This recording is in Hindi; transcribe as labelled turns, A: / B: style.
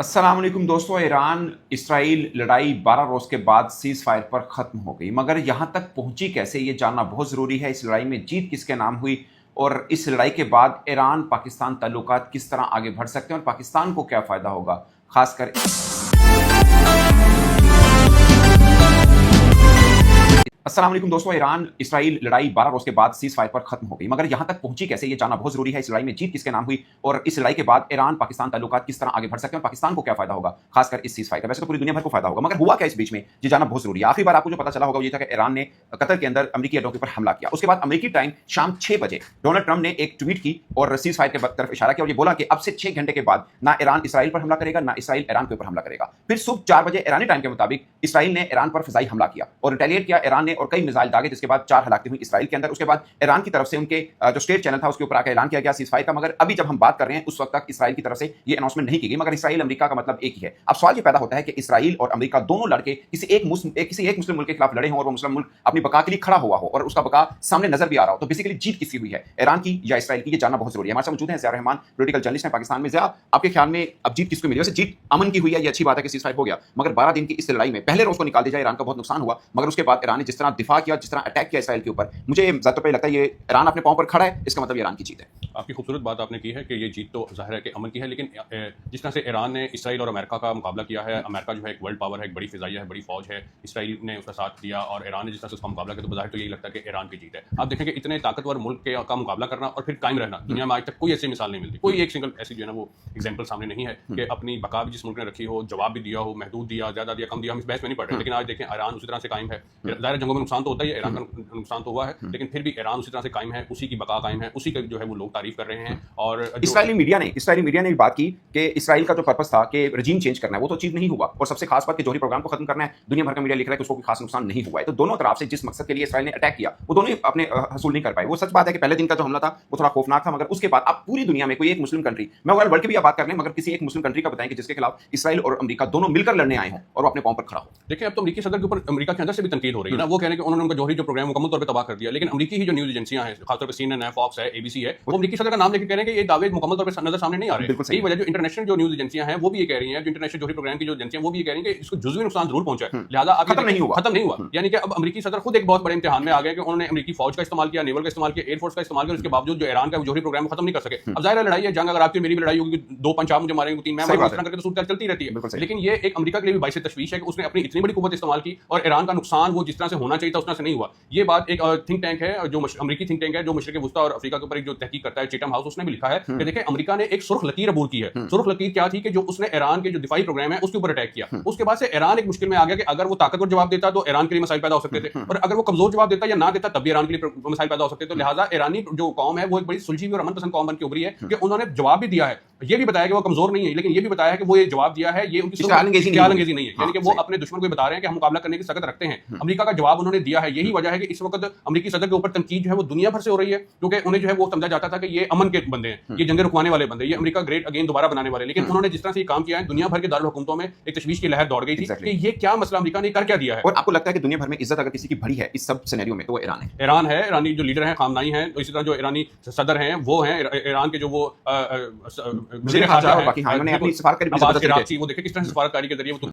A: अस्सलाम वालेकुम दोस्तों। ईरान इसराइल लड़ाई 12 रोज के बाद सीज फायर पर खत्म हो गई, मगर यहां तक पहुंची कैसे ये जानना बहुत जरूरी है। इस लड़ाई में जीत किसके नाम हुई और इस लड़ाई के बाद ईरान पाकिस्तान ताल्लुकात किस तरह आगे बढ़ सकते हैं और पाकिस्तान को क्या फायदा होगा, खासकर अस्सलाम वालेकुम दोस्तों। ईरान इसराइल लड़ाई 12 रोज के बाद सीज फायर पर खत्म हो गई, मगर यहां तक पहुंची कैसे ये जानना बहुत जरूरी है। इस लड़ाई में जीत किसके नाम हुई और इस लड़ाई के बाद ईरान पाकिस्तान ताल्लुकात किस तरह आगे बढ़ सकते हैं और पाकिस्तान को क्या फायदा होगा, खासकर इस सीज फायर का। वैसे तो पूरी दुनिया भर को फायदा होगा, मगर हुआ क्या इस बीच में ये जानना बहुत जरूरी है। आखिरी बार आपको जो पता चला होगा ये था कि ईरान ने कतर के अंदर अमेरिकी अड्डों के ऊपर हमला किया। उसके बाद अमेरिकी टाइम शाम 6 बजे डोनाल्ड ट्रंप ने एक ट्वीट की और सीज फायर के तरफ इशारा किया और ये बोला कि अब से 6 घंटे के बाद ना ईरान इसराइल पर हमला करेगा, ना इसराइल ईरान के ऊपर हमला करेगा। फिर सुबह 4 बजे ईरानी टाइम के मुताबिक इसराइल ने ईरान पर फिजाई हमला किया और रिटेलिएट किया ईरान ने और कई मिसाइल दागे, जिसके बाद 4 हलाकतें हुई इसराइल के अंदर। उसके बाद ईरान की तरफ से उनके जो स्टेट चैनल था उसके ऊपर आकर ऐलान किया गया सीज फायर का। मगर अभी जब हम बात कर रहे हैं उस वक्त तक इसराइल की तरफ से ये अनाउंसमेंट नहीं की गई, मगर इसराइल अमेरिका का मतलब एक ही है। अब सवाल ये पैदा होता है कि इसराइल और अमेरिका दोनों लड़के किसी एक मुस्लिम मुल्क के खिलाफ लड़े हों और वो मुस्लिम मुल्क अपनी बका के लिए खड़ा हुआ हो और उसका बका सामने नजर भी आ रहा हो, तो बेसिकली जीत किसकी हुई है, ईरान की या इसराइल की, ये जानना बहुत जरूरी है। हमारे साथ मौजूद हैं ज़िया रहमान, पॉलिटिकल जर्नलिस्ट हैं पाकिस्तान में। ज़िया, आपके ख्याल में अब जीत किसको मिली? वैसे जीत अमन की हुई है, ये अच्छी बात है कि सीज फायर हो गया, मगर 12 दिन की इस लड़ाई में पहले रोज को निकाल दिया जाए ईरान का बहुत नुकसान हुआ, मगर उसके बाद ईरान ने जिस तरह दिफा किया, जिस तरह अटैक किया इसराइल के ऊपर, मुझे ज्यादा पे लगता है ये ईरान अपने पांव पर खड़ा है, इसका मतलब ईरान की जीत है।
B: आपकी खूबसूरत बात आपने की है कि ये जीत तो ज़ाहिर है कि अमन की है, लेकिन जिस तरह से ईरान ने इसराइल और अमेरिका का मुकाबला किया है, अमेरिका जो है एक वर्ल्ड पावर है, एक बड़ी फिजाइया है, बड़ी फौज है, इसराइल ने उसका साथ दिया और ईरान ने जिस तरह से उसका मुकाबला किया, तो बाहर तो यही लगता है कि ईरान की जीत है। आप देखें कि इतने ताकतवर मुल्क का मुकाबला करना और फिर कायम रहना, दुनिया में आज तक कोई ऐसी मिसाल नहीं मिलती, कोई एक सिंगल ऐसी जो है ना वो एग्जाम्पल सामने नहीं है कि अपनी बका भी जिस मुल्क ने रखी हो, जवाब भी दिया हो, महदूद दिया, ज़्यादा दिया, कम दिया, हम इस बहस में नहीं पड़ रहे, लेकिन आज देखें ईरान उसी तरह से कायम है। ज़ाहिर जंगों में नुकसान तो होता ही है, ईरान का नुकसान तो हुआ है, लेकिन फिर भी ईरान उसी तरह से कायम है, उसी की बका कायम है, उसी का जो है वो लोग तारीफ कर रहे हैं। और
A: इस्राएली मीडिया ने भी बात की कि इसराइल का जो पर्पस था कि रजीम चेंज करना है वो तो अचीव नहीं हुआ, और सबसे खास बात कि जोहरी प्रोग्राम को खत्म करना है, दुनिया भर का मीडिया लिख रहा है कि उसको कोई खास नुकसान नहीं हुआ है। तो दोनों तरफ से जिस मकसद के लिए इसराइल ने अटैक किया वो दोनों ही अपने हसूल नहीं कर पाए। वो सच बात है कि पहले दिन का जो हमला था वो थोड़ा खौफनाक था, मगर उसके बाद अब पूरी दुनिया में कोई एक मुस्लिम कंट्री, मैं ओवरऑल वर्ल्ड की भी बात कर रहे हैं, मगर किसी एक मुस्लिम कंट्री का बताएं कि जिसके खिलाफ इसराइल और अमेरिका दोनों मिलकर लड़ने आए हों और वो अपने पांव पर खड़ा हो।
B: देखिए, अब तो अमेरिकी सदर के ऊपर अमेरिका के अंदर से भी तनकीद हो रही है ना, वो कह रहे हैं कि उन्होंने उनका जोहरी जो प्रोग्राम मुकम्मल तौर पे तबाह कर दिया, लेकिन अमेरिकी ही जो न्यूज़ एजेंसियां हैं, खासतौर पे CNN है, फॉक्स है, ABC है, वो अमेरिकी सदर का नाम लेकर कह रहे हैं कि ये दावे मुकम्मल तौर पे नजर सामने नहीं आ रहे। यही वजह जो इंटरनेशनल जो न्यूज़ एजेंसियां हैं वो भी ये कह रही हैं, जो इंटरनेशनल जोहरी प्रोग्राम की जो एजेंसियां वो भी ये कह रही हैं कि इसको जुज़वी नुकसान जरूर पहुंचा है, लिहाजा अब
A: खत्म नहीं हुआ।
B: यानी कि अब अमेरिकी सदर खुद एक बहुत बड़े इम्तिहान में आ गए कि उन्होंने अमेरिकी फौज का इस्तेमाल किया, नेवल का इस्तेमाल किया, एयरफोर्स का इस्तेमाल किया, उसके बावजूद जो ईरान का जोहरी प्रोग्राम खत्म नहीं कर सके। अब जाहिर है लड़ाई है, जंग अगर आपकी मेरी भी लड़ाई होगी, 2 पंच आप मुझे मारेंगे, 3 मैं मारूंगा, इस तरह करके तो सूरत चलती रहती है। लेकिन ये एक अमेरिका के लिए भी बाइस तशवीश है कि उसने अपनी इतनी बड़ी कुव्वत इस्तेमाल की और ईरान का नुकसान वो जिस तरह से होना चाहिए था उस तरह से नहीं हुआ। ये बात एक थिंक टैंक है, जो अमेरिकी थिंक टैंक है, जो मशरिक वुस्ता और अफ्रीका के ऊपर एक जो तहकीक करता है, चैथम हाउस, उसने भी लिखा है कि देखिए अमेरिका ने एक सुर्ख लकीर अबूर की है। सुर्ख लकीर क्या थी कि जो उसने ईरान के जो दिफाई प्रोग्राम है उसके ऊपर अटैक किया, उसके बाद से ईरान एक मुश्किल में आ गया कि अगर वो ताकतवर जवाब देता तो ईरान के लिए मसाइल पैदा हो सकते थे, और अगर वो कमजोर जवाब देता या ना देता तब भी ईरान के लिए मसाइल पैदा हो सकते थे। तो लिहाजा ईरानी जो कौम है वो एक बड़ी सुलझी और अमन पसंद कौम बन के उभरी है कि उन्होंने जवाब भी दिया है, ये भी बताया कि वो कमजोर नहीं है, लेकिन ये भी बताया कि वो ये जवाब दिया है, ये उनकी ख्यालंगेजी नहीं है, यानी कि वो अपने दुश्मन को बता रहे हैं कि हम मुकाबला करने की सख्त रखते हैं। अमेरिका का जवाब उन्होंने दिया है, यही वजह है कि इस वक्त अमेरिकी सदर के ऊपर तनकीद जो है वो दुनिया भर से हो रही है, क्योंकि उन्हें जो है वो समझा जाता था कि ये अमन के बंदे हैं, ये जंगे रुकवाने वाले बंदे, ये अमेरिका ग्रेट अगेन दोबारा बनाने वाले। लेकिन उन्होंने जिस तरह से काम किया है, दुनिया भर के दारुल हुकूमतों में एक तशवीश की लहर दौड़ गई थी कि ये क्या मसला अमेरिका ने कर क्या दिया है।
A: और आपको लगता है कि दुनिया भर में इज्जत अगर किसी की बढ़ी है इस सब सिनेरियो में तो वो ईरान है।
B: ईरानी जो लीडर हैं खामनाई हैं, तो इसी तरह जो ईरानी सदर हैं वो हैं, ईरान के जो वो
A: वज़ीर ख़ारजा और बाकी, हाँ, इन्होंने अपनी सफारतकारी
B: वो देखिए किस तरह से सफारतकारी के जरिए वो